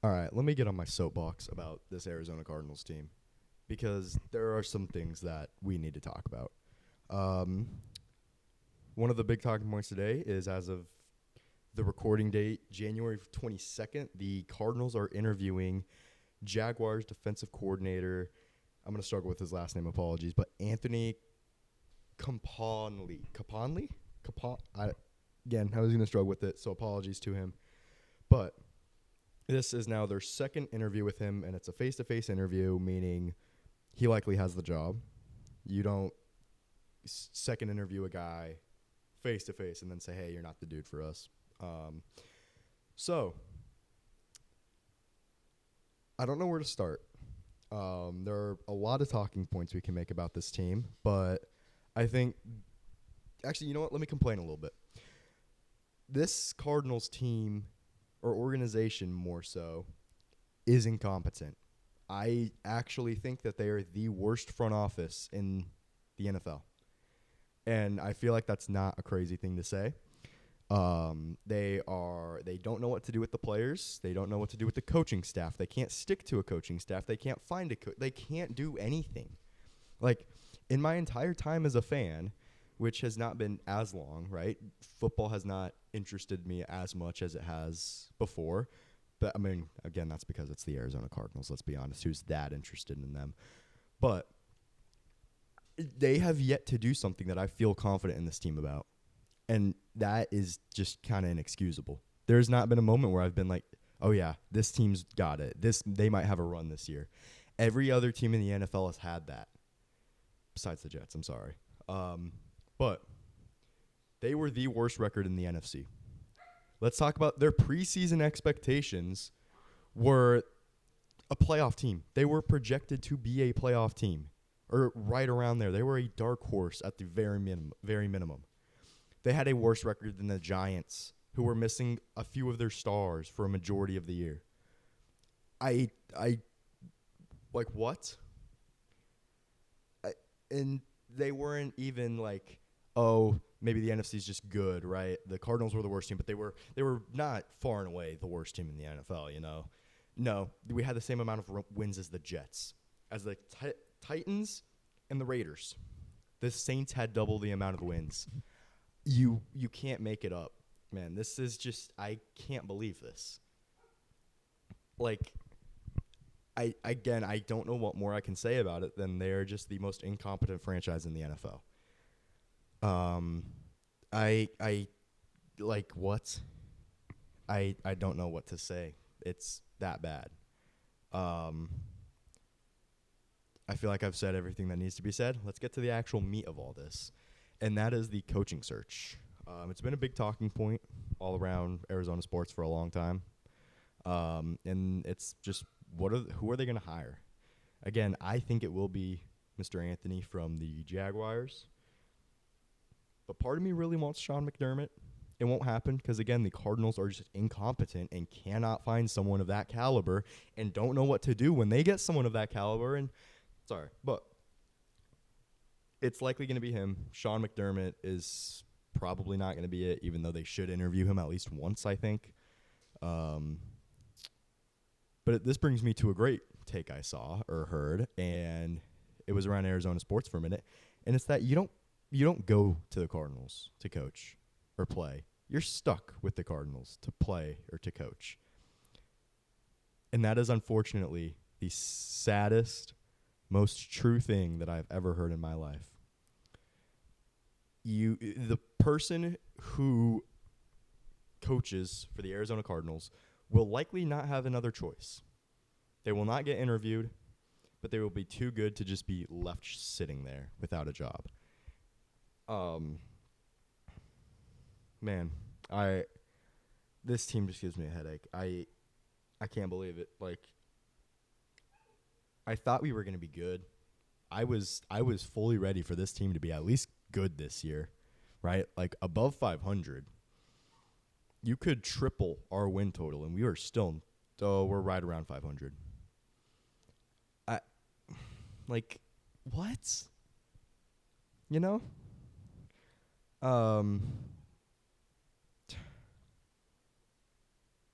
All right, let me get on my soapbox about this Arizona Cardinals team because there are some things that we need to talk about. Um, One of the big talking points today is as of the recording date, January 22nd, the Cardinals are interviewing Jaguars defensive coordinator. I'm going to struggle with his last name, apologies, but Anthony Caponley. Caponley? Again, I was going to struggle with it, so apologies to him. But this is now their second interview with him, and it's a face-to-face interview, meaning he likely has the job. You don't second interview a guy face-to-face and then say, hey, you're not the dude for us. So I don't know where to start. There are a lot of talking points we can make about this team, but I think – actually, you know what? Let me complain a little bit. This Cardinals team – or organization more so, is incompetent. I actually think that they are the worst front office in the NFL. And I feel like that's not a crazy thing to say. They don't know what to do with the players. They don't know what to do with the coaching staff. They can't stick to a coaching staff. They can't find a they can't do anything. Like, in my entire time as a fan, which has not been as long, right? Football has not interested me as much as it has before. But, I mean, again, that's because it's the Arizona Cardinals, let's be honest. Who's that interested in them? But they have yet to do something that I feel confident in this team about. And that is just kind of inexcusable. There's not been a moment where I've been like, oh, yeah, this team's got it. They might have a run this year. Every other team in the NFL has had that. Besides the Jets, I'm sorry. But they were the worst record in the NFC. Let's talk about their preseason expectations were a playoff team. They were projected to be a playoff team, or right around there. They were a dark horse at the very minimum. They had a worse record than the Giants, who were missing a few of their stars for a majority of the year. I like what? And they weren't even like, oh, maybe the NFC is just good, right? The Cardinals were the worst team, but they were not far and away the worst team in the NFL, you know? No, we had the same amount of wins as the Jets. As the Titans and the Raiders. The Saints had double the amount of wins. You can't make it up, man. This is just, I can't believe this. Like, I don't know what more I can say about it than they're just the most incompetent franchise in the NFL. I like what? I don't know what to say. It's that bad. I feel like I've said everything that needs to be said. Let's get to the actual meat of all this, and that is the coaching search. It's been a big talking point all around Arizona sports for a long time, and it's just who are they going to hire? Again, I think it will be Mr. Anthony from the Jaguars. But part of me really wants Sean McDermott. It won't happen because, again, the Cardinals are just incompetent and cannot find someone of that caliber and don't know what to do when they get someone of that caliber. And sorry, but it's likely going to be him. Sean McDermott is probably not going to be it, even though they should interview him at least once, I think. But this brings me to a great take I saw or heard, and it was around Arizona sports for a minute. And it's that you don't go to the Cardinals to coach or play. You're stuck with the Cardinals to play or to coach. And that is unfortunately the saddest, most true thing that I've ever heard in my life. The person who coaches for the Arizona Cardinals will likely not have another choice. They will not get interviewed, but they will be too good to just be left sitting there without a job. Man, this team just gives me a headache. I can't believe it. Like, I thought we were going to be good. I was fully ready for this team to be at least good this year, right? Like above 500. You could triple our win total, and we are still, we're right around 500. Like, what? You know?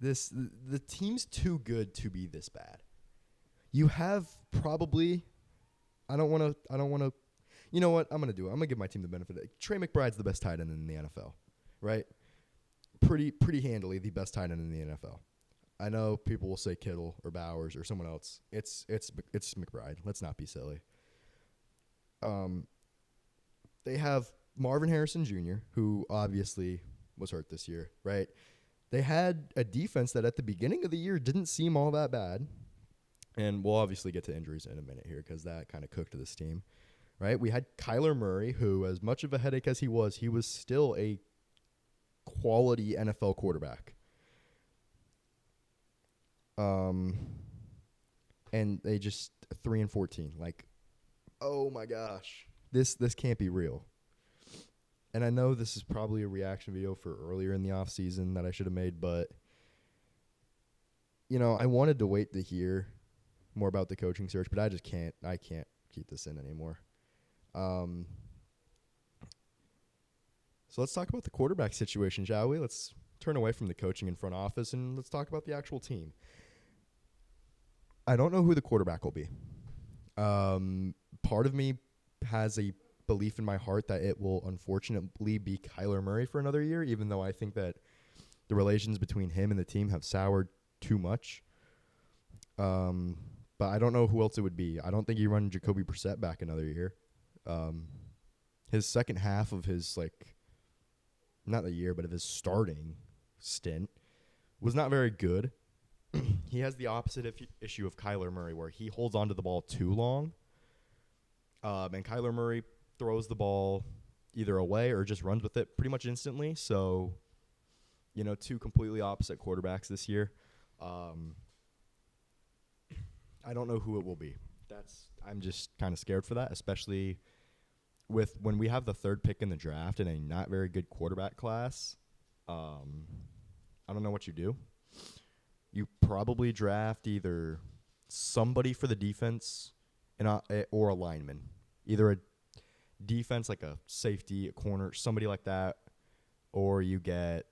the team's too good to be this bad. You have probably I don't want to you know what? I'm going to do it. I'm going to give my team the benefit. Trey McBride's the best tight end in the NFL, right? Pretty handily the best tight end in the NFL. I know people will say Kittle or Bowers or someone else. It's McBride. Let's not be silly. They have Marvin Harrison Jr., who obviously was hurt this year, right? They had a defense that at the beginning of the year didn't seem all that bad. And we'll obviously get to injuries in a minute here because that kind of cooked this team, right? We had Kyler Murray, who, as much of a headache as he was still a quality NFL quarterback. And they just 3-14. Like, oh my gosh, this can't be real. And I know this is probably a reaction video for earlier in the offseason that I should have made, but I wanted to wait to hear more about the coaching search, but I just can't. I can't keep this in anymore. So let's talk about the quarterback situation, shall we? Let's turn away from the coaching in front office and let's talk about the actual team. I don't know who the quarterback will be. Part of me has a belief in my heart that it will unfortunately be Kyler Murray for another year, even though I think that the relations between him and the team have soured too much. But I don't know who else it would be. I don't think you run Jacoby Brissett back another year. His second half of his, not the year, but of his starting stint was not very good. He has the opposite issue of Kyler Murray, where he holds onto the ball too long. And Kyler Murray throws the ball either away or just runs with it pretty much instantly. So, two completely opposite quarterbacks this year. I don't know who it will be. I'm just kind of scared for that, especially with when we have the third pick in the draft in a not very good quarterback class. I don't know what you do. You probably draft either somebody for the defense or a lineman, either a defense like a safety, a corner, somebody like that, or you get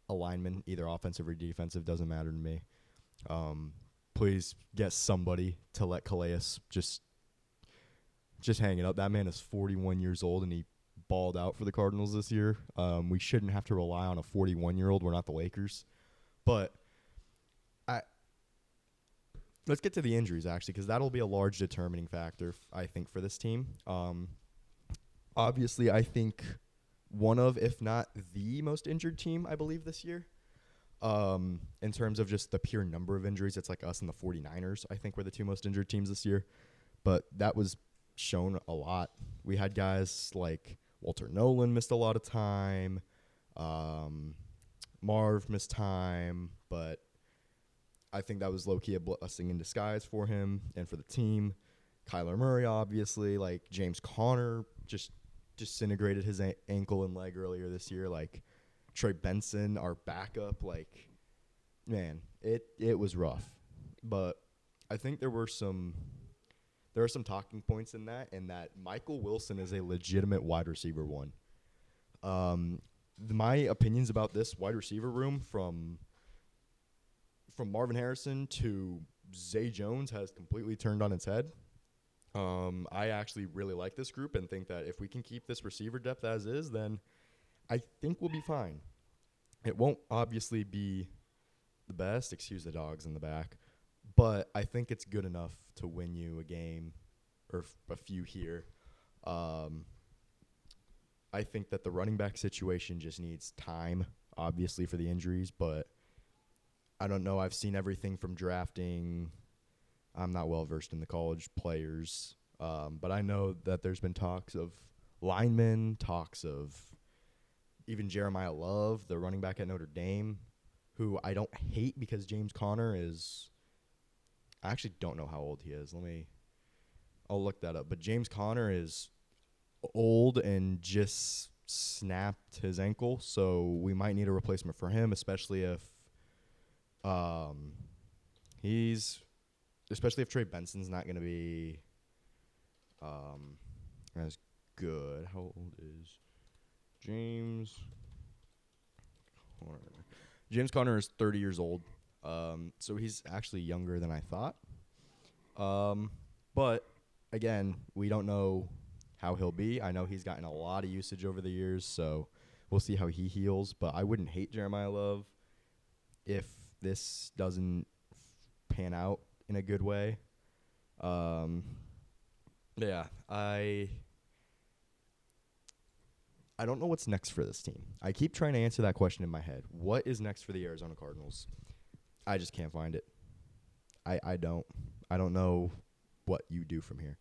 a lineman, either offensive or defensive, doesn't matter to me. Please get somebody to let Calais just hang it up. That man is 41 years old, and he balled out for the Cardinals this year. We shouldn't have to rely on a 41-year-old. We're not the Lakers. But let's get to the injuries, actually, because that'll be a large determining factor, I think, for this team. Obviously, I think one of, if not the most injured team, I believe, this year. In terms of just the pure number of injuries, it's like us and the 49ers, I think, were the two most injured teams this year. But that was shown a lot. We had guys like Walter Nolan missed a lot of time. Marv missed time. But I think that was low-key a blessing in disguise for him and for the team. Kyler Murray, obviously. Like, James Conner just disintegrated his ankle and leg earlier this year. Like, Trey Benson, our backup, man, it was rough. But I think there are some talking points in that, and that Michael Wilson is a legitimate wide receiver one. My opinions about this wide receiver room from Marvin Harrison to Zay Jones has completely turned on its head. I actually really like this group and think that if we can keep this receiver depth as is, then I think we'll be fine. It won't obviously be the best, excuse the dogs in the back, but I think it's good enough to win you a game or a few here. I think that the running back situation just needs time, obviously, for the injuries, but I don't know. I've seen everything from drafting. I'm not well-versed in the college players, but I know that there's been talks of linemen, talks of even Jeremiah Love, the running back at Notre Dame, who I don't hate because James Conner is – I actually don't know how old he is. I'll look that up. But James Conner is old and just snapped his ankle, so we might need a replacement for him, especially if Trey Benson's not going to be as good. How old is James Conner? James Conner is 30 years old, so he's actually younger than I thought. But again, we don't know how he'll be. I know he's gotten a lot of usage over the years, so we'll see how he heals. But I wouldn't hate Jeremiah Love if this doesn't pan out in a good way. Yeah, I don't know what's next for this team. I keep trying to answer that question in my head. What is next for the Arizona Cardinals? I just can't find it. I don't. I don't know what you do from here,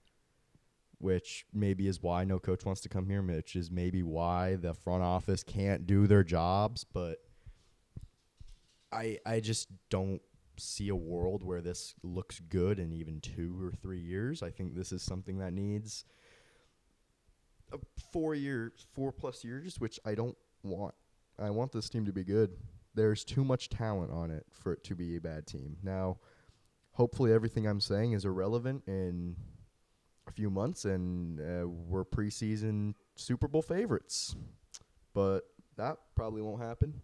which maybe is why no coach wants to come here, which is maybe why the front office can't do their jobs. But I just don't see a world where this looks good in even 2 or 3 years. I think this is something that needs 4+ years, which I don't want. I want this team to be good. There's too much talent on it for it to be a bad team. Now, hopefully everything I'm saying is irrelevant in a few months, and we're preseason Super Bowl favorites. But that probably won't happen.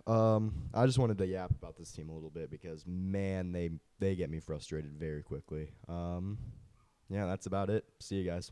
I just wanted to yap about this team a little bit because, man, they get me frustrated very quickly. Yeah, that's about it. See you guys.